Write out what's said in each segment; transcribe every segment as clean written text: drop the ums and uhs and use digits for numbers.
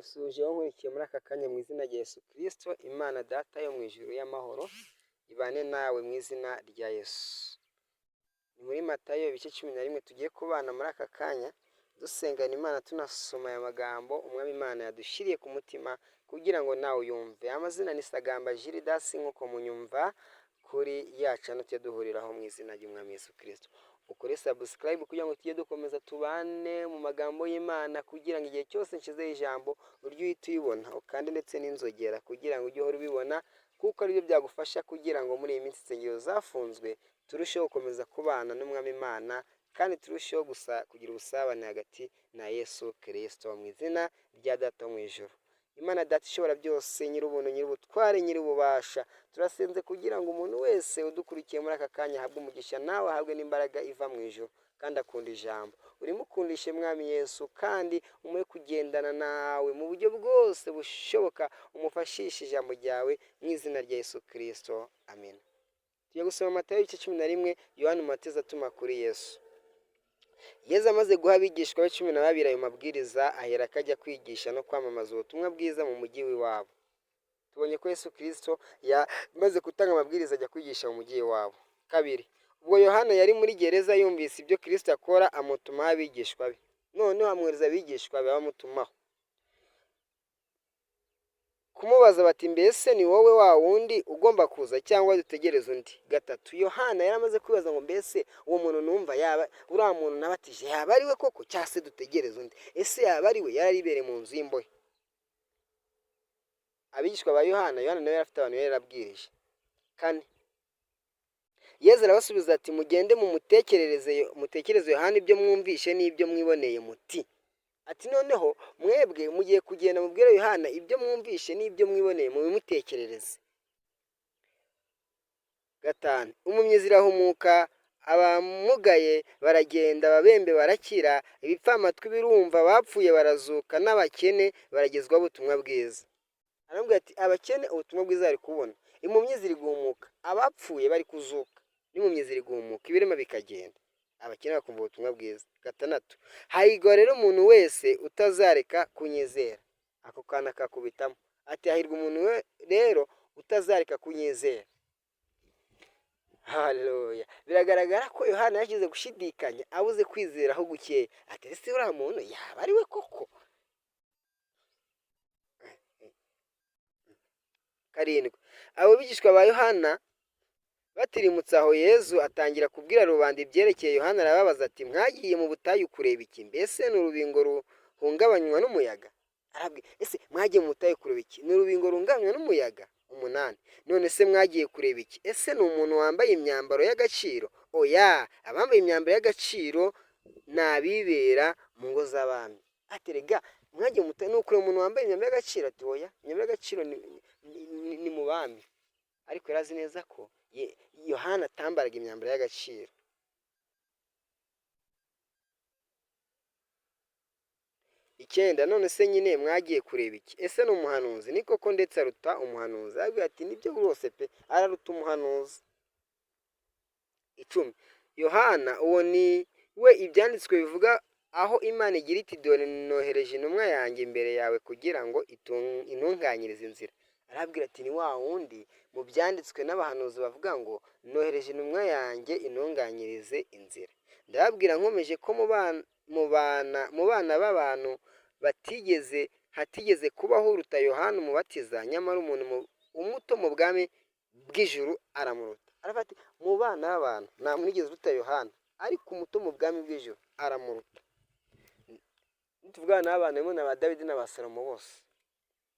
Ndagusuhuje wowe nkurikiye muri aka kanya mu izina rya Yesu Kristo, Imana Data yo mu ijuru y'amahoro ibane nawe mu izina rya Yesu. Ni muri Matayo ibice 11 tugiye kubana muri aka kanya dusengana Imana, tunasoma aya magambo umwami Imana yadushyiriye ku mutima kugira ngo nawe uyumve. Amazina ni Sagamba Gildas nk'uko munyumva kuri yacu hano tujye duhuriraho mu izina ry'umwami Yesu Kristo. Ukore subscribe kugira ngo tujye dukomeza tubane mu magambo y'Imana, kugira ngo igihe cyose nshyizeho ijambo uryo uhita uyibona, ukande ndetse n'inzogera kugira ngo ujye uhora ubibona, kuko aribyo byagufasha kugira ngo muri iyi minsi insengero zafunzwe turusheho gukomeza kubana n'umwami Imana, kandi turusheho kugira ubusabane hagati na Yesu Kristo mu izina rya Data mu ijuru. Imana Data ishobora byose, nyir'ubuntu, nyir'ubutware, nyir'ububasha, turasenze kugira ngo umuntu wese udukurikiye muri aka kanya ahabwe umugisha, nawe ahabwe n'imbaraga iva mu ijuru, kandi akunda ijambo urimo ukundishe mwami Yesu, kandi umuhe kugendana nawe mu buryo bwose bushoboka, umufashishe ijambo ryawe mu izina rya Yesu Kristo, amen. Tugiye gusoma Matayo ibice 11. Yohana Umubatiza atuma kuri Yesu. Yesu amaze guha abigishwa be 12 ayo mabwiriza, ahera akajya kwigisha no kwamamaza ubutumwa bwiza mu mujyi w'iwabo. Tubonye ko Yesu Kristo yamaze gutanga amabwiriza ajya kwigisha mu mujyi w'iwabo. Kabiri, ubwo Yohana yari muri gereza yumvise ibyo Kristo akora, amutumaho abigishwa be. Noneho amwohereza abigishwa be bamutumaho kumubaza bati, mbese ni wowe wa wundi ugomba kuza cyangwa dutegereze undi? Gatatu, Yohana yari amaze kwibaza ngo mbese uwo muntu numva yaba uriya muntu nabatije yaba ari we koko, cyangwa se dutegereze undi? Ese yaba ari we? Yari aribereye mu nzu y'imbohe. Abigishwa ba Yohana nawe yari afite abantu yari yarabwirije. Kane, Yesu arabasubiza ati, mugende mutekereze Yohana ibyo mwumvishe n'ibyo mwiboneye muti. Ati noneho mwebwe mugiye kugenda mubwire Yohana ibyo mwumvishe n'ibyo mwiboneye mubimutekerereze. Gatanu, impumyi zirahumuka, abamugaye baragenda, ababembe barakira, ibipfamatwi birumva, abapfuye barazuka, n'abakene baragezwaho ubutumwa bwiza. Arambwira ati abakene ubutumwa bwiza bari kubona, impumyi ziri guhumuka, abapfuye bari kuzuka, n'impumyi ziri guhumuka, ibirema bikagenda, abakene bakumva ubutumwa bwiza. Gatandatu, hahirwa rero umuntu wese utazareka kunyizera. Ako kana kakubitamo ati hahirwa umuntu rero utazareka kunyizera. Haleluya. Biragaragara ko Yohana yagize gushidikanya, abuze kwizera aho gukeya. Ati ese uriya muntu yaba ari we koko? Karindwi, abo bigishwa ba Yohana batirimutse aho, Yesu atangira kubwira rubanda ibyerekeye Yohana. Arababaza ati, mwagiye mu butayu kureba iki? Mbese ni urubingo ruhungabanywa n'umuyaga? Arabwira, ese mwagiye mu butayu kureba iki? Ni urubingo ruhungabanywa n'umuyaga? 8, none se mwagiye kureba iki? Ese ni umuntu wambaye imyambaro y'agaciro? Oya, abambaye imyambaro y'agaciro ni abibera mu ngo z'abami. Ati rega mwagiye mu butayu n'ukuri umuntu wambaye imyambaro y'agaciro? Ati oya, imyambaro y'agaciro ni mu bami. Ariko yarazi neza ko Yohana atambaraga imyambaro y'agaciro. 9, none se nyine mwagiye kureba iki? Ese ni umuhanuzi? Ni koko, ndetse aruta umuhanuzi. Arabwira ati nibyo rwose pe, araruta umuhanuzi. 10, Yohana uwo ni we ibyanditswe bivuga aho Imana igira iti, dore nohereje intumwa yanjye imbere yawe kugira ngo intunganyirize inzira. Arabwira ati ni wa wundi mu byanditswe n'abahanuzi bavuga ngo nohereje intumwa yanjye intunganyirize inzira. Ndababwira nkomeje ko mu bana b'abantu hatigeze kubaho uruta Yohana Umubatiza, nyamara umuntu umuto mu bwami bw'ijuru aramuruta. Aravuga ati mu bana b'abantu nta muntu wigeze uruta Yohana, ariko umuto mu bwami bw'ijuru aramuruta. Tuvuga abana b'abantu harimo na ba Dawidi na ba Salomo bose.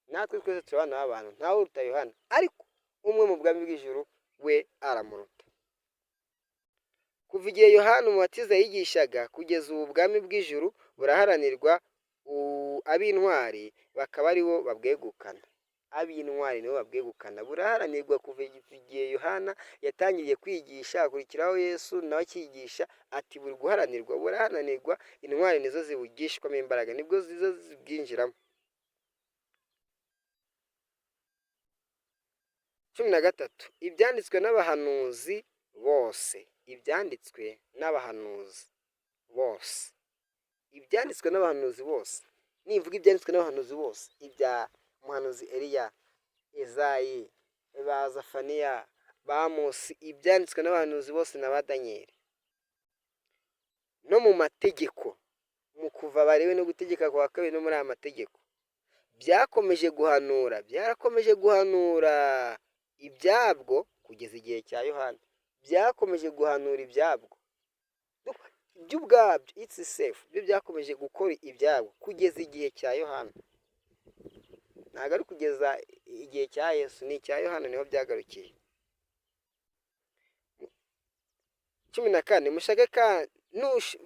Natwe twese turi abana b'abantu, ntawe uruta Yohana, ariko umwe mu bwami bw'ijuru we aramuruta. Kuva igihe Yohana Umubatiza yigishaga kugeza ubu ubwami bw'ijuru buraharanirwa, ab'intwari bakaba ari bo babwegukana. Ab'intwari nibo babwegukana, buraharanirwa kuva igihe Yohana yatangiriye kwigisha, hakurikiraho Yesu nawe akigisha, ati buri guharanirwa, buraharanirwa, intwari nizo zibugishwamo imbaraga, nibwo zizo zibwinjiramo. 13, ibyanditswe n'abahanuzi bose. Ibyanditswe n'abahanuzi bose. Ibyanditswe n'abahanuzi bose. nivuga ibyanditswe n'abahanuzi bose, ibya umuhanuzi Eliya, Ezayi, ba Zafaniya, ba Amosi, ibyanditswe n'abahanuzi bose na ba Daniyeli, no mu mategeko, mu kuva barewe no gutegeka kwa kabiri no muri aya mategeko, byakomeje guhanura, byarakomeje guhanura ibyabwo kugeza igihe cya Yohana, byakomeje guhanura ibyabwo by'ubwabyo, it's safe, byo byakomeje gukora ibyabwo kugeza igihe cya Yohana, ntabwo ari kugeza igihe cya Yesu, ni icya Yohana niho byagarukiye. 14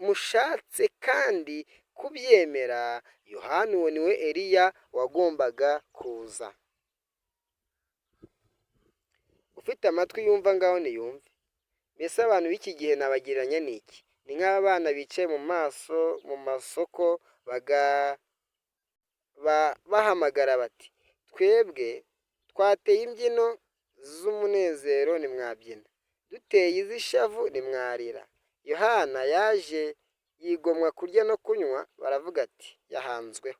mushatse kandi kubyemera, Yohana uwo niwe Eliya wagombaga kuza. Ufite amatwi yumva ngaho niyumve. Mbese abantu b'iki gihe nabagereranya n'iki? Ni nk'abana bicaye mu masoko bahamagara bati, twebwe twateye imbyino z'umunezero nimwabyina, duteye iz'ishavu nimwarira. Yohana yaje yigomwa kurya no kunywa, baravuga ati yahanzweho.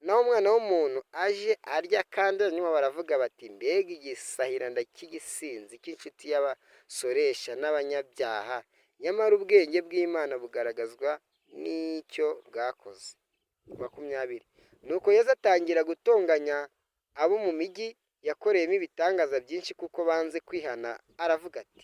Naho umwana w'umuntu aje arya kandi anywa, baravuga bati mbega igisahiranda cy'igisinzi cy'inshuti y'abasoresha n'abanyabyaha. Nyamara ubwenge bw'Imana bugaragazwa n'icyo bwakoze. 20 Nuko Yesu atangira gutonganya abo mu migi yakoreyemo ibitangaza byinshi kuko banze kwihana, aravuga ati,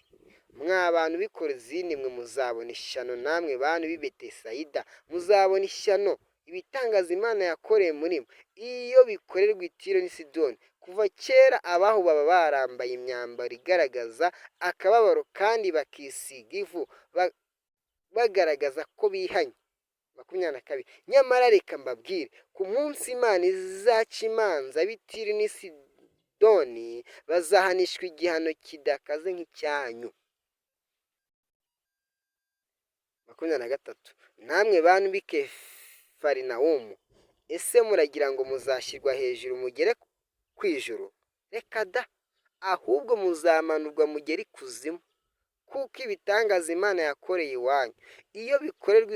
mwa bantu b'i Korazini mwe muzabona ishyano, namwe bantu b'i Betesayida muzabona ishyano, ibitangaza Imana yakoreye muri mwe iyo bikorerwa i Tiro n'i Sidoni. Kuva kera abaho baba barambaye imyambaro igaragaza akababaro kandi bakisiga ivu bagaragaza ko bihanye. 22 Nyamara reka mbabwire, ku munsi Imana izaca imanza ab'i Tiro n'i Sidoni bazahanishwa igihano kidakaze nk'icyanyu. 23 Namwe bantu b'i Kafarinawumu, ese muragira ngo muzashyirwa hejuru mugere ku ijuru? Reka da, ahubwo muzamanurwa mugere ikuzimu. Kuko ibitangaza Imana yakoreye iwanyu iyo bikorerwa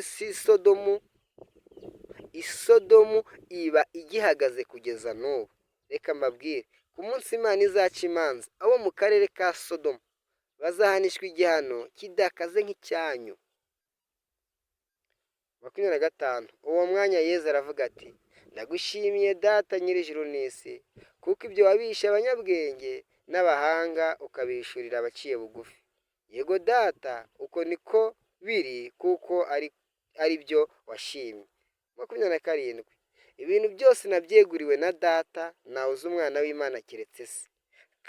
i Sodomu iba igihagaze kugeza n'ubu. Reka mbabwire, ku munsi Imana izaca imanza, abo mu karere ka Sodomu bazahanishwa igihano kidakaze nk'icyanyu. 25 Uwo mwanya Yesu aravuga ati, ndagushimiye Data nyir'ijuru n'isi, kuko ibyo wabishe abanyabwenge n'abahanga ukabishurira abaciye bugufi. Yego Data, uko niko biri, kuko ari byo washimye. 27 Ibintu byose nabyeguriwe na Data, ntawe uzi umwana w'Imana keretse se,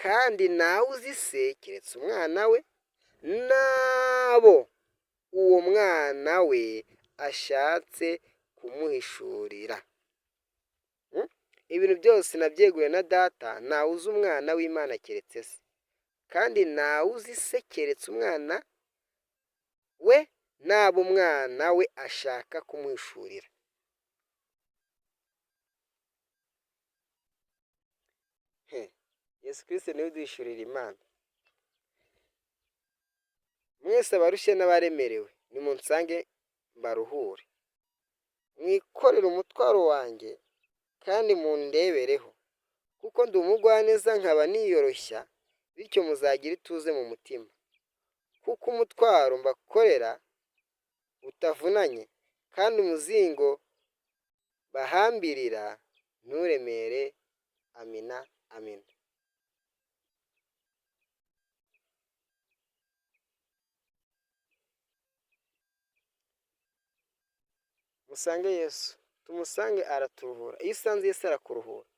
kandi ntawe uzi se keretse umwana we, n'abo uwo mwana we ashatse kumuhishurira. Ibintu byose nabyeguriwe na Data, ntawe uzi umwana w'Imana keretse se, kandi ntawe uzi se keretse umwana we, n'abo umwana we ashaka kumuhishurira. Yesu Kristo niwe uduhishurira Imana. Mwese abarushye n'abaremerewe, nimunsange mbaruhure. Mwikorere umutwaro wanjye kandi mundebereho, kuko ndi umugwaneza nkaba niyoroshya, bityo muzagira ituze mu mutima. Kuko umutwaro mbakorera utavunanye, kandi umuzingo bahambirira nturemere. Amina, amina. Musange Yesu, tumusange araturuhura. Iyo usanze Yesu arakuruhura,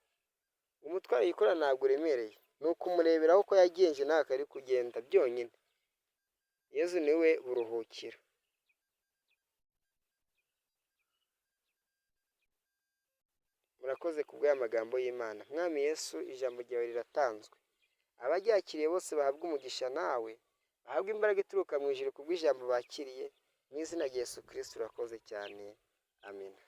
umutwaro yikorera ntabwo uremereye, ni ukumureberaho ko yagenje nawe akari kugenda byonyine. Yesu niwe buruhukiro. Murakoze kubw'aya magambo y'Imana. Mwami Yesu, ijambo ryawe riratanzwe, abaryakiriye bose bahabwa umugisha, nawe bahabwa imbaraga ituruka mu ijuru kubw'ijambo bakiriye. Mu izina rya Yesu Kristo urakoze cyane. Amina.